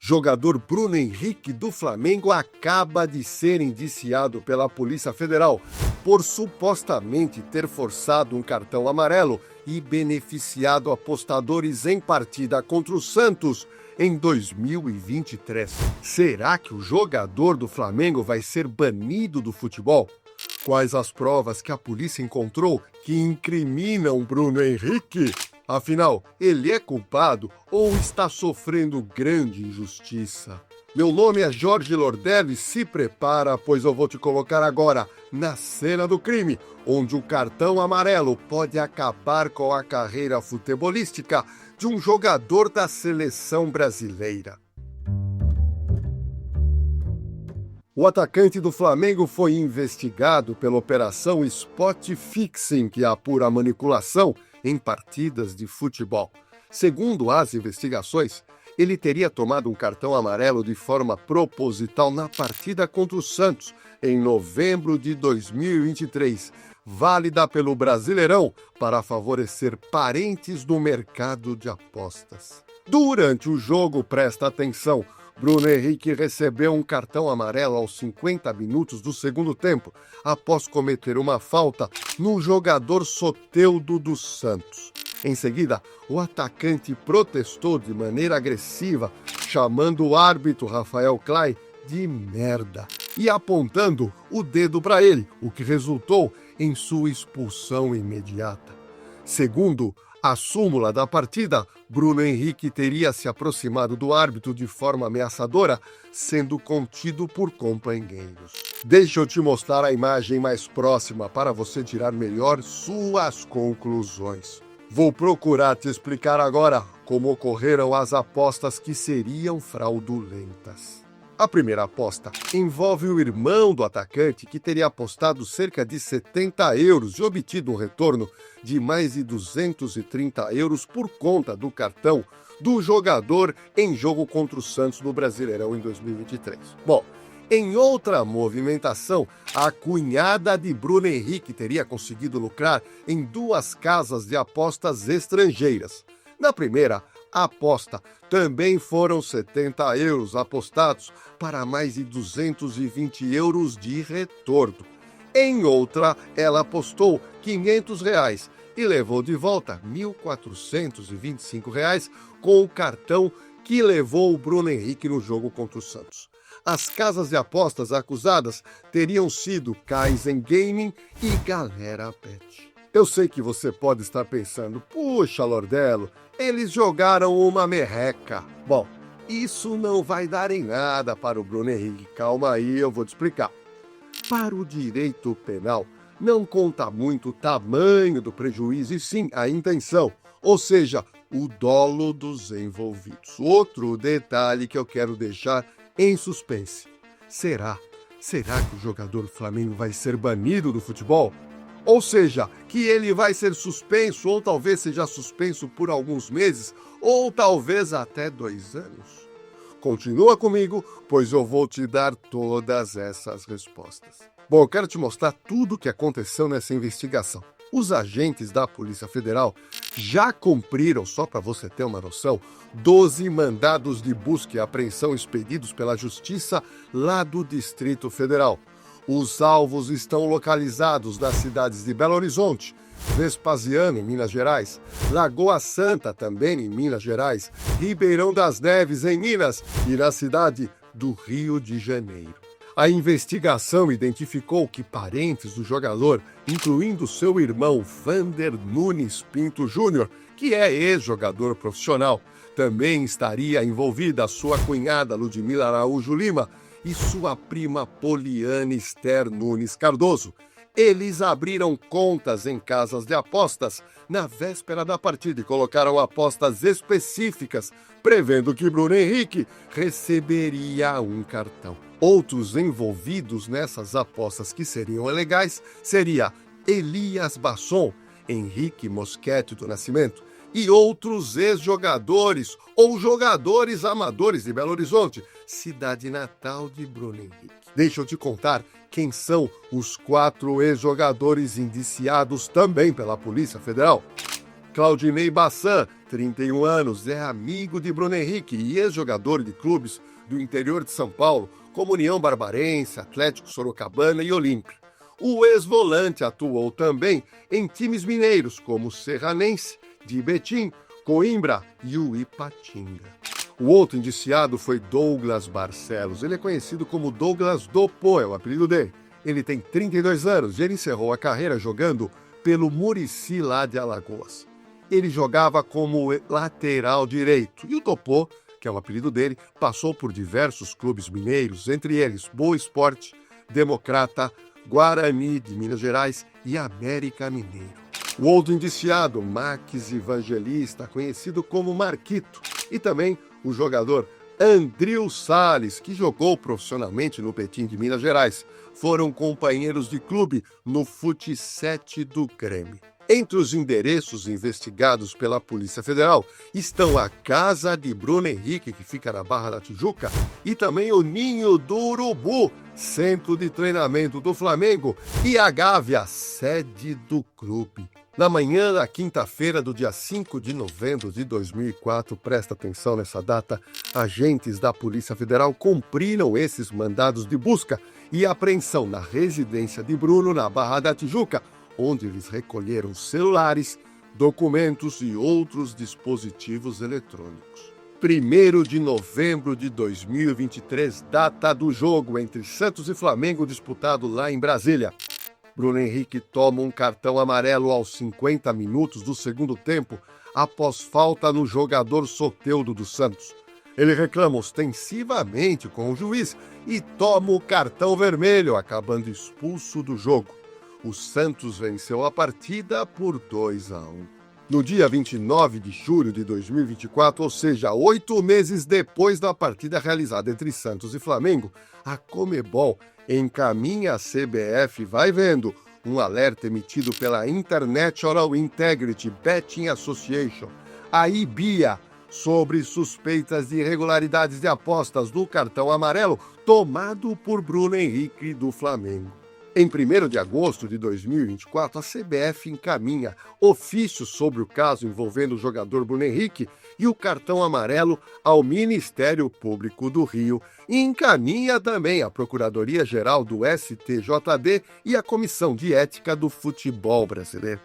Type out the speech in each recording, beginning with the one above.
Jogador Bruno Henrique do Flamengo acaba de ser indiciado pela Polícia Federal por supostamente ter forçado um cartão amarelo e beneficiado apostadores em partida contra o Santos em 2023. Será que o jogador do Flamengo vai ser banido do futebol? Quais as provas que a polícia encontrou que incriminam Bruno Henrique? Afinal, ele é culpado ou está sofrendo grande injustiça? Meu nome é Jorge Lordelli, se prepara, pois eu vou te colocar agora na cena do crime, onde o cartão amarelo pode acabar com a carreira futebolística de um jogador da seleção brasileira. O atacante do Flamengo foi investigado pela Operação Spot Fixing, que apura a manipulação em partidas de futebol. Segundo as investigações, ele teria tomado um cartão amarelo de forma proposital na partida contra o Santos, em novembro de 2023, válida pelo Brasileirão para favorecer parentes do mercado de apostas. Durante o jogo, presta atenção, Bruno Henrique recebeu um cartão amarelo aos 50 minutos do segundo tempo, após cometer uma falta no jogador Soteldo dos Santos. Em seguida, o atacante protestou de maneira agressiva, chamando o árbitro Rafael Clay de merda e apontando o dedo para ele, o que resultou em sua expulsão imediata. Segundo a súmula da partida, Bruno Henrique teria se aproximado do árbitro de forma ameaçadora, sendo contido por companheiros. Deixa eu te mostrar a imagem mais próxima para você tirar melhor suas conclusões. Vou procurar te explicar agora como ocorreram as apostas que seriam fraudulentas. A primeira aposta envolve o irmão do atacante, que teria apostado cerca de 70 euros e obtido um retorno de mais de 230 euros por conta do cartão do jogador em jogo contra o Santos no Brasileirão em 2023. Bom, em outra movimentação, a cunhada de Bruno Henrique teria conseguido lucrar em duas casas de apostas estrangeiras. Na primeira aposta, também foram 70 euros apostados para mais de 220 euros de retorno. Em outra, ela apostou 500 reais e levou de volta 1.425 reais com o cartão que levou o Bruno Henrique no jogo contra o Santos. As casas de apostas acusadas teriam sido Kaizen Gaming e Galera Bet. Eu sei que você pode estar pensando, puxa, Lordello, eles jogaram uma merreca. Bom, isso não vai dar em nada para o Bruno Henrique. Calma aí, eu vou te explicar. Para o direito penal, não conta muito o tamanho do prejuízo e sim a intenção, ou seja, o dolo dos envolvidos. Outro detalhe que eu quero deixar em suspense. Será que o jogador do Flamengo vai ser banido do futebol? Ou seja, que ele vai ser suspenso, ou talvez seja suspenso por alguns meses, ou talvez até 2 anos? Continua comigo, pois eu vou te dar todas essas respostas. Bom, eu quero te mostrar tudo o que aconteceu nessa investigação. Os agentes da Polícia Federal já cumpriram, só para você ter uma noção, 12 mandados de busca e apreensão expedidos pela Justiça lá do Distrito Federal. Os alvos estão localizados nas cidades de Belo Horizonte, Vespasiano, em Minas Gerais, Lagoa Santa, também em Minas Gerais, Ribeirão das Neves, em Minas, e na cidade do Rio de Janeiro. A investigação identificou que parentes do jogador, incluindo seu irmão Vander Nunes Pinto Júnior, que é ex-jogador profissional, também estaria envolvida sua cunhada Ludmila Araújo Lima e sua prima Poliane Esther Nunes Cardoso. Eles abriram contas em casas de apostas na véspera da partida e colocaram apostas específicas, prevendo que Bruno Henrique receberia um cartão. Outros envolvidos nessas apostas que seriam ilegais seria Elias Basson, Henrique Moschetti do Nascimento e outros ex-jogadores ou jogadores amadores de Belo Horizonte, cidade natal de Bruno Henrique. Deixa eu te contar quem são os 4 ex-jogadores indiciados também pela Polícia Federal. Claudinei Bassan, 31 anos, é amigo de Bruno Henrique e ex-jogador de clubes do interior de São Paulo, como União Barbarense, Atlético Sorocabana e Olímpia. O ex-volante atuou também em times mineiros, como Serranense, de Betim, Coimbra e o Ipatinga. O outro indiciado foi Douglas Barcelos. Ele é conhecido como Douglas Dopô, é o apelido dele. Ele tem 32 anos e ele encerrou a carreira jogando pelo Murici lá de Alagoas. Ele jogava como lateral direito e o Dopô, que é o apelido dele, passou por diversos clubes mineiros, entre eles Boa Esporte, Democrata, Guarani de Minas Gerais e América Mineiro. O outro indiciado, Max Evangelista, conhecido como Marquito, e também o jogador Andril Salles, que jogou profissionalmente no Betim de Minas Gerais. Foram companheiros de clube no Fut 7 do Grêmio. Entre os endereços investigados pela Polícia Federal estão a casa de Bruno Henrique, que fica na Barra da Tijuca, e também o Ninho do Urubu, centro de treinamento do Flamengo, e a Gávea, sede do clube. Na manhã da quinta-feira do dia 5 de novembro de 2004, presta atenção nessa data, agentes da Polícia Federal cumpriram esses mandados de busca e apreensão na residência de Bruno, na Barra da Tijuca, onde eles recolheram celulares, documentos e outros dispositivos eletrônicos. 1º de novembro de 2023, data do jogo entre Santos e Flamengo disputado lá em Brasília. Bruno Henrique toma um cartão amarelo aos 50 minutos do segundo tempo, após falta no jogador Soteldo do Santos. Ele reclama ostensivamente com o juiz e toma o cartão vermelho, acabando expulso do jogo. O Santos venceu a partida por 2-1. No dia 29 de julho de 2024, ou seja, 8 meses depois da partida realizada entre Santos e Flamengo, a Conmebol encaminha a CBF, vai vendo, um alerta emitido pela International Integrity Betting Association, a IBIA, sobre suspeitas de irregularidades de apostas do cartão amarelo tomado por Bruno Henrique do Flamengo. Em 1º de agosto de 2024, a CBF encaminha ofício sobre o caso envolvendo o jogador Bruno Henrique e o cartão amarelo ao Ministério Público do Rio e encaminha também à Procuradoria-Geral do STJD e à Comissão de Ética do Futebol Brasileiro.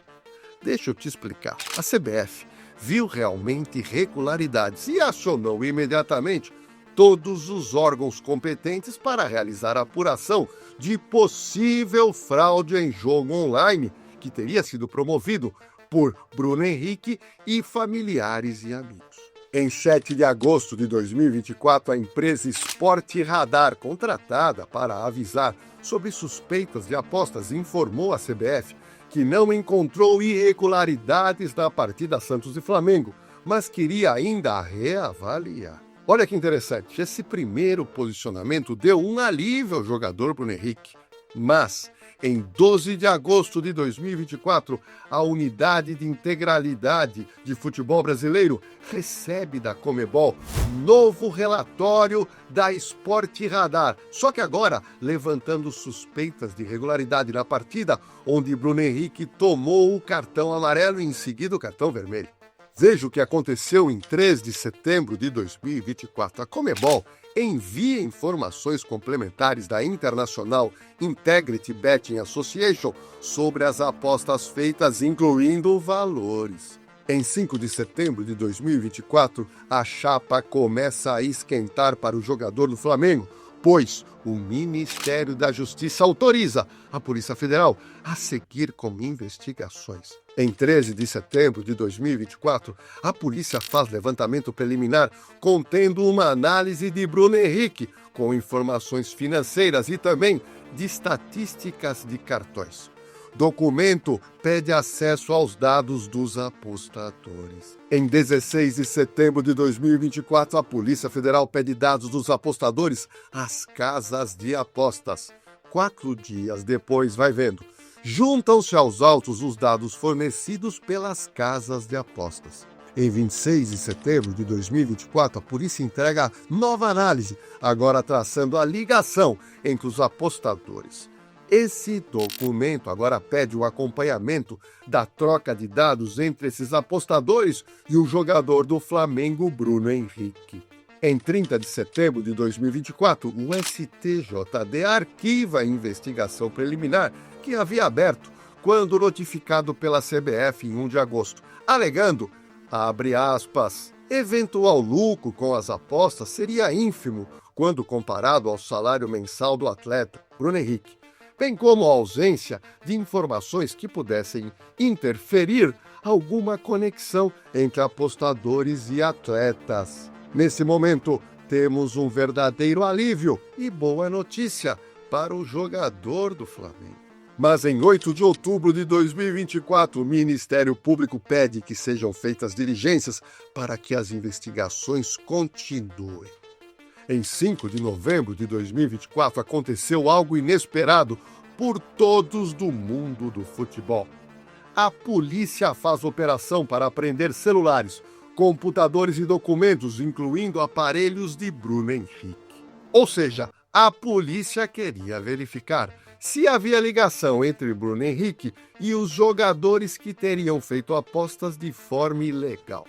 Deixa eu te explicar. A CBF viu realmente irregularidades e acionou imediatamente todos os órgãos competentes para realizar a apuração de possível fraude em jogo online que teria sido promovido por Bruno Henrique e familiares e amigos. Em 7 de agosto de 2024, a empresa Sport Radar, contratada para avisar sobre suspeitas de apostas, informou à CBF que não encontrou irregularidades na partida Santos e Flamengo, mas queria ainda reavaliar. Olha que interessante, esse primeiro posicionamento deu um alívio ao jogador Bruno Henrique. Mas, em 12 de agosto de 2024, a Unidade de Integralidade de Futebol Brasileiro recebe da Conmebol novo relatório da Sport Radar, só que agora levantando suspeitas de irregularidade na partida, onde Bruno Henrique tomou o cartão amarelo e em seguida o cartão vermelho. Veja o que aconteceu em 3 de setembro de 2024. A Conmebol envia informações complementares da International Integrity Betting Association sobre as apostas feitas, incluindo valores. Em 5 de setembro de 2024, a chapa começa a esquentar para o jogador do Flamengo, pois o Ministério da Justiça autoriza a Polícia Federal a seguir com investigações. Em 13 de setembro de 2024, a polícia faz levantamento preliminar contendo uma análise de Bruno Henrique, com informações financeiras e também de estatísticas de cartões. Documento pede acesso aos dados dos apostadores. Em 16 de setembro de 2024, a Polícia Federal pede dados dos apostadores às casas de apostas. 4 dias depois, vai vendo, juntam-se aos autos os dados fornecidos pelas casas de apostas. Em 26 de setembro de 2024, a polícia entrega nova análise, agora traçando a ligação entre os apostadores. Esse documento agora pede o acompanhamento da troca de dados entre esses apostadores e o jogador do Flamengo, Bruno Henrique. Em 30 de setembro de 2024, o STJD arquiva a investigação preliminar que havia aberto quando notificado pela CBF em 1 de agosto, alegando, abre aspas, eventual lucro com as apostas seria ínfimo quando comparado ao salário mensal do atleta, Bruno Henrique, bem como a ausência de informações que pudessem interferir alguma conexão entre apostadores e atletas. Nesse momento, temos um verdadeiro alívio e boa notícia para o jogador do Flamengo. Mas em 8 de outubro de 2024, o Ministério Público pede que sejam feitas diligências para que as investigações continuem. Em 5 de novembro de 2024, aconteceu algo inesperado por todos do mundo do futebol. A polícia faz operação para apreender celulares, computadores e documentos, incluindo aparelhos de Bruno Henrique. Ou seja, a polícia queria verificar se havia ligação entre Bruno Henrique e os jogadores que teriam feito apostas de forma ilegal.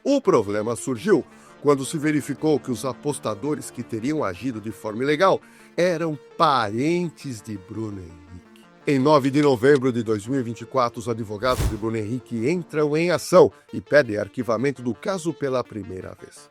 O problema surgiu quando se verificou que os apostadores que teriam agido de forma ilegal eram parentes de Bruno Henrique. Em 9 de novembro de 2024, os advogados de Bruno Henrique entram em ação e pedem arquivamento do caso pela primeira vez.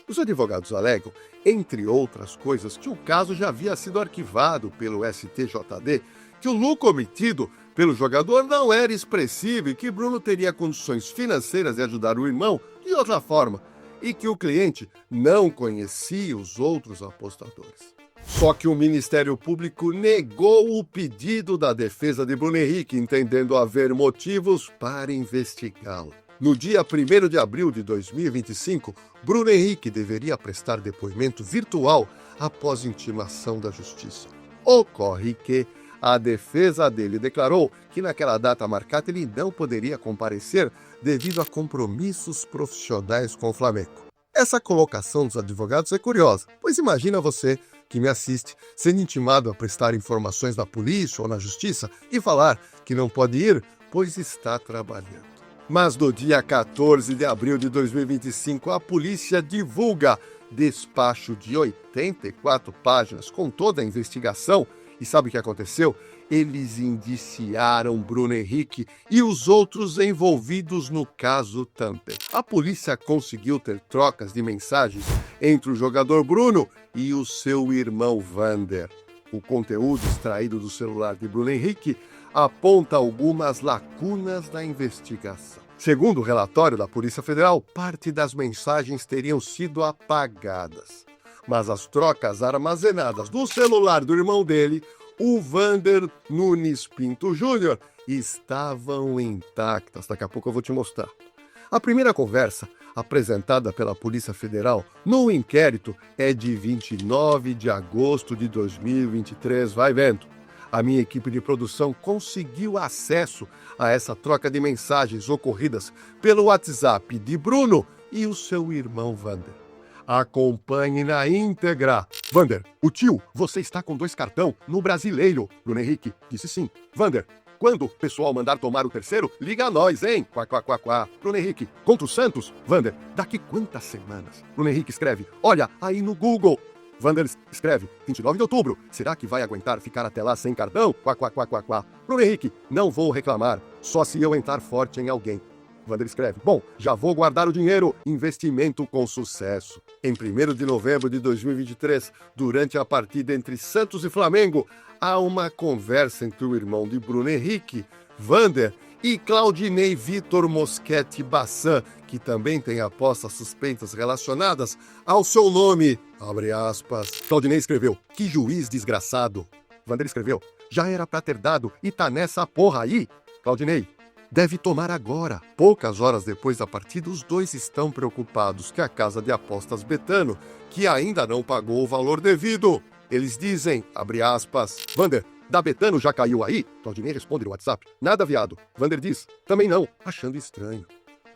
Os advogados alegam, entre outras coisas, que o caso já havia sido arquivado pelo STJD, que o lucro obtido pelo jogador não era expressivo e que Bruno teria condições financeiras de ajudar o irmão de outra forma, e que o cliente não conhecia os outros apostadores. Só que o Ministério Público negou o pedido da defesa de Bruno Henrique, entendendo haver motivos para investigá-lo. No dia 1º de abril de 2025, Bruno Henrique deveria prestar depoimento virtual após intimação da Justiça. Ocorre que a defesa dele declarou que naquela data marcada ele não poderia comparecer devido a compromissos profissionais com o Flamengo. Essa colocação dos advogados é curiosa, pois imagina você que me assiste sendo intimado a prestar informações na polícia ou na justiça e falar que não pode ir, pois está trabalhando. Mas no dia 14 de abril de 2025, a polícia divulga despacho de 84 páginas com toda a investigação. E sabe o que aconteceu? Eles indiciaram Bruno Henrique e os outros envolvidos no caso também. A polícia conseguiu ter trocas de mensagens entre o jogador Bruno e o seu irmão Vander. O conteúdo extraído do celular de Bruno Henrique aponta algumas lacunas na investigação. Segundo o relatório da Polícia Federal, parte das mensagens teriam sido apagadas. Mas as trocas armazenadas no celular do irmão dele, o Vander Nunes Pinto Júnior, estavam intactas. Daqui a pouco eu vou te mostrar. A primeira conversa, apresentada pela Polícia Federal no inquérito, é de 29 de agosto de 2023. Vai vendo. A minha equipe de produção conseguiu acesso a essa troca de mensagens ocorridas pelo WhatsApp de Bruno e o seu irmão Vander. Acompanhe na íntegra. Vander, o tio, você está com 2 cartão no Brasileiro. Bruno Henrique disse sim. Vander, quando o pessoal mandar tomar o terceiro, liga a nós, hein? Quá, quá, quá, quá. Bruno Henrique, contra o Santos? Vander, daqui quantas semanas? Bruno Henrique escreve, olha, aí no Google. Vander escreve, 29 de outubro, será que vai aguentar ficar até lá sem cartão? Quá, quá, quá, quá, quá. Bruno Henrique, não vou reclamar, só se eu entrar forte em alguém. Vander escreve, bom, já vou guardar o dinheiro, investimento com sucesso. Em 1º de novembro de 2023, durante a partida entre Santos e Flamengo, há uma conversa entre o irmão de Bruno Henrique, Vander, e Claudinei Vitor Moschetti Bassan, que também tem apostas suspeitas relacionadas ao seu nome. Abre aspas. Claudinei escreveu, que juiz desgraçado. Vander escreveu, já era pra ter dado e tá nessa porra aí. Claudinei, deve tomar agora. Poucas horas depois da partida, os dois estão preocupados que a casa de apostas Betano, que ainda não pagou o valor devido. Eles dizem, abre aspas, Vander, da Betano já caiu aí? Claudinei responde no WhatsApp, nada viado. Vander diz, também não, achando estranho.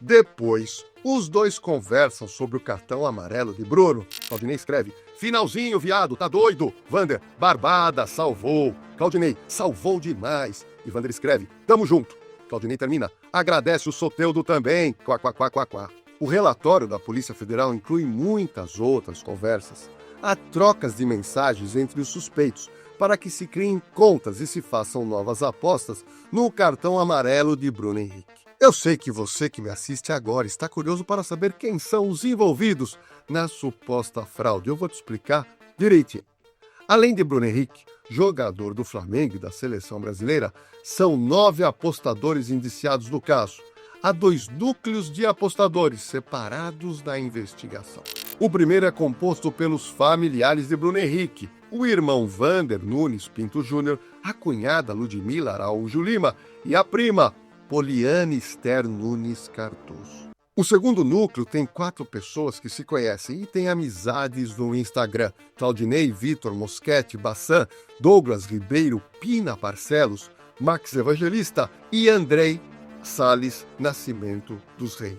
Depois, os dois conversam sobre o cartão amarelo de Bruno. Claudinei escreve: finalzinho, viado, tá doido? Vander: barbada, salvou. Claudinei: salvou demais. E Vander escreve: tamo junto. Claudinei termina: agradece o Soteldo também. Quá, quá, quá, quá, quá. O relatório da Polícia Federal inclui muitas outras conversas. Há trocas de mensagens entre os suspeitos para que se criem contas e se façam novas apostas no cartão amarelo de Bruno Henrique. Eu sei que você que me assiste agora está curioso para saber quem são os envolvidos na suposta fraude. Eu vou te explicar direitinho. Além de Bruno Henrique, jogador do Flamengo e da seleção brasileira, são 9 apostadores indiciados no caso. Há 2 núcleos de apostadores separados da investigação. O primeiro é composto pelos familiares de Bruno Henrique, o irmão Vander Nunes Pinto Júnior, a cunhada Ludmila Araújo Lima e a prima Poliana Esther Nunes Cardoso. O segundo núcleo tem 4 pessoas que se conhecem e têm amizades no Instagram: Claudinei, Vitor Moschetti, Bassan, Douglas Ribeiro, Pina Barcelos, Max Evangelista e Andrei Salles Nascimento dos Reis.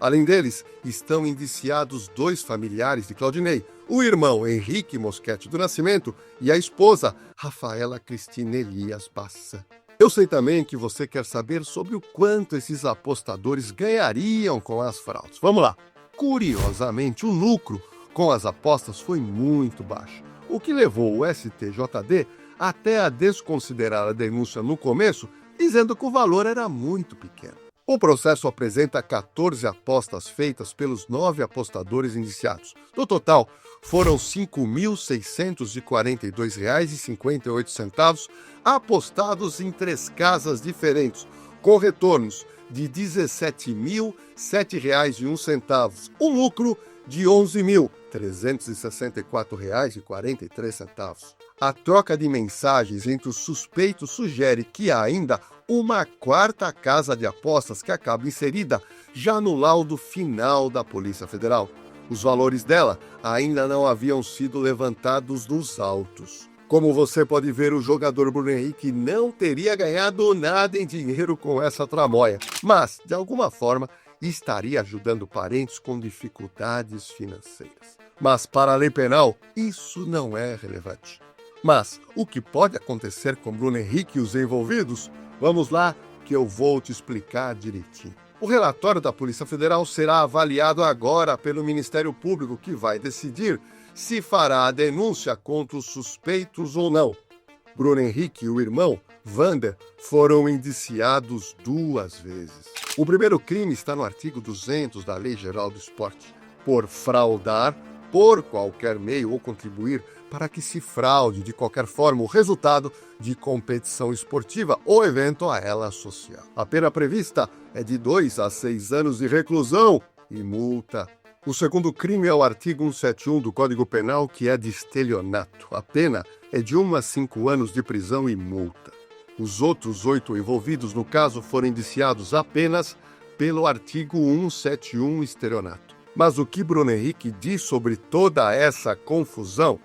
Além deles, estão indiciados 2 familiares de Claudinei, o irmão Henrique Moschetti do Nascimento e a esposa Rafaela Cristina Elias Bassan. Eu sei também que você quer saber sobre o quanto esses apostadores ganhariam com as fraudes. Vamos lá! Curiosamente, o lucro com as apostas foi muito baixo, o que levou o STJD até a desconsiderar a denúncia no começo, dizendo que o valor era muito pequeno. O processo apresenta 14 apostas feitas pelos 9 apostadores indiciados. No total, foram R$ 5.642,58 apostados em 3 casas diferentes, com retornos de R$ 17.007,01, um lucro de R$ 11.364,43. A troca de mensagens entre os suspeitos sugere que há ainda uma 4ª casa de apostas que acaba inserida já no laudo final da Polícia Federal. Os valores dela ainda não haviam sido levantados nos autos. Como você pode ver, o jogador Bruno Henrique não teria ganhado nada em dinheiro com essa tramóia, mas, de alguma forma, estaria ajudando parentes com dificuldades financeiras. Mas, para a lei penal, isso não é relevante. Mas o que pode acontecer com Bruno Henrique e os envolvidos? Vamos lá que eu vou te explicar direitinho. O relatório da Polícia Federal será avaliado agora pelo Ministério Público, que vai decidir se fará a denúncia contra os suspeitos ou não. Bruno Henrique e o irmão, Vander, foram indiciados 2 vezes. O primeiro crime está no artigo 200 da Lei Geral do Esporte, por fraudar, por qualquer meio ou contribuir para que se fraude de qualquer forma o resultado de competição esportiva ou evento a ela associado. A pena prevista é de 2 a 6 anos de reclusão e multa. O segundo crime é o artigo 171 do Código Penal, que é de estelionato. A pena é de 1 a 5 anos de prisão e multa. Os outros 8 envolvidos no caso foram indiciados apenas pelo artigo 171 estelionato. Mas o que Bruno Henrique diz sobre toda essa confusão?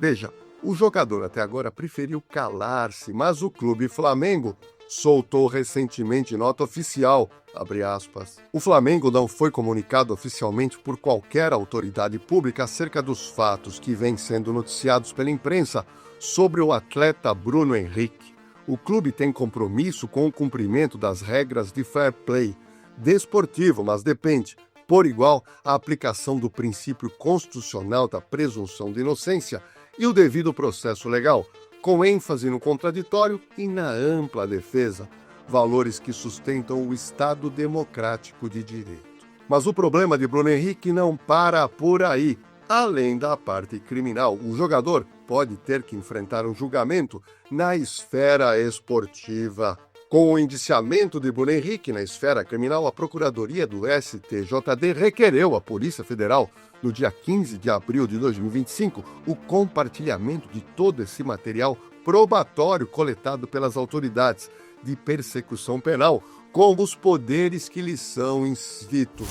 Veja, o jogador até agora preferiu calar-se, mas o clube Flamengo soltou recentemente nota oficial, #. O Flamengo não foi comunicado oficialmente por qualquer autoridade pública acerca dos fatos que vêm sendo noticiados pela imprensa sobre o atleta Bruno Henrique. O clube tem compromisso com o cumprimento das regras de fair play desportivo, mas depende, por igual, a aplicação do princípio constitucional da presunção de inocência e o devido processo legal, com ênfase no contraditório e na ampla defesa, valores que sustentam o Estado democrático de direito. Mas o problema de Bruno Henrique não para por aí. Além da parte criminal, o jogador pode ter que enfrentar um julgamento na esfera esportiva. Com o indiciamento de Bruno Henrique na esfera criminal, a Procuradoria do STJD requereu à Polícia Federal, no dia 15 de abril de 2025, o compartilhamento de todo esse material probatório coletado pelas autoridades de persecução penal com os poderes que lhes são inscritos.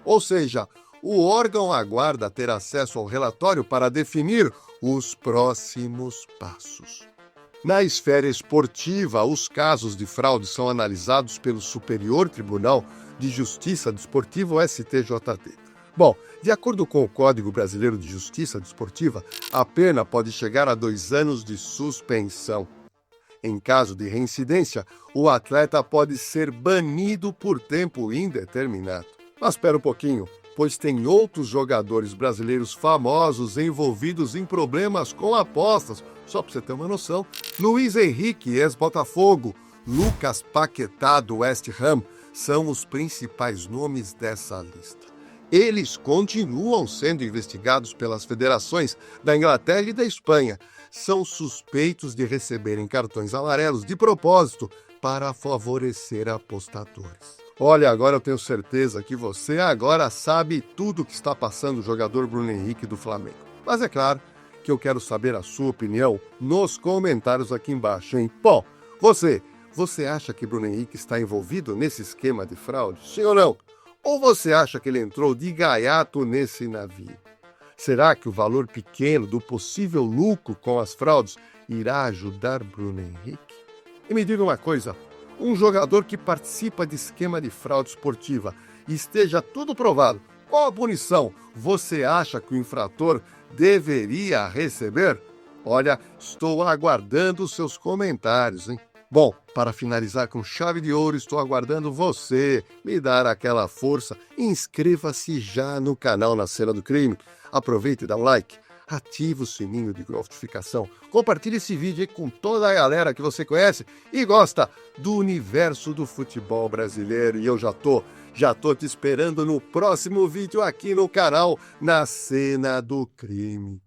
Ou seja, o órgão aguarda ter acesso ao relatório para definir os próximos passos. Na esfera esportiva, os casos de fraude são analisados pelo Superior Tribunal de Justiça Desportiva, o STJD. Bom, de acordo com o Código Brasileiro de Justiça Desportiva, a pena pode chegar a 2 anos de suspensão. Em caso de reincidência, o atleta pode ser banido por tempo indeterminado. Mas espera um pouquinho, pois tem outros jogadores brasileiros famosos envolvidos em problemas com apostas. Só para você ter uma noção, Luiz Henrique, ex-Botafogo, Lucas Paquetá, do West Ham, são os principais nomes dessa lista. Eles continuam sendo investigados pelas federações da Inglaterra e da Espanha. São suspeitos de receberem cartões amarelos de propósito para favorecer apostadores. Olha, agora eu tenho certeza que você agora sabe tudo o que está passando o jogador Bruno Henrique do Flamengo. Mas é claro que eu quero saber a sua opinião nos comentários aqui embaixo, hein? Bom, você acha que Bruno Henrique está envolvido nesse esquema de fraude? Sim ou não? Ou você acha que ele entrou de gaiato nesse navio? Será que o valor pequeno do possível lucro com as fraudes irá ajudar Bruno Henrique? E me diga uma coisa, um jogador que participa de esquema de fraude esportiva e esteja tudo provado, qual a punição você acha que o infrator deveria receber? Olha, estou aguardando os seus comentários, hein? Bom, para finalizar com chave de ouro, estou aguardando você me dar aquela força. Inscreva-se já no canal Na Cena do Crime. Aproveite e dá um like. Ative o sininho de notificação. Compartilhe esse vídeo aí com toda a galera que você conhece e gosta do universo do futebol brasileiro. E eu já tô te esperando no próximo vídeo aqui no canal Na Cena do Crime.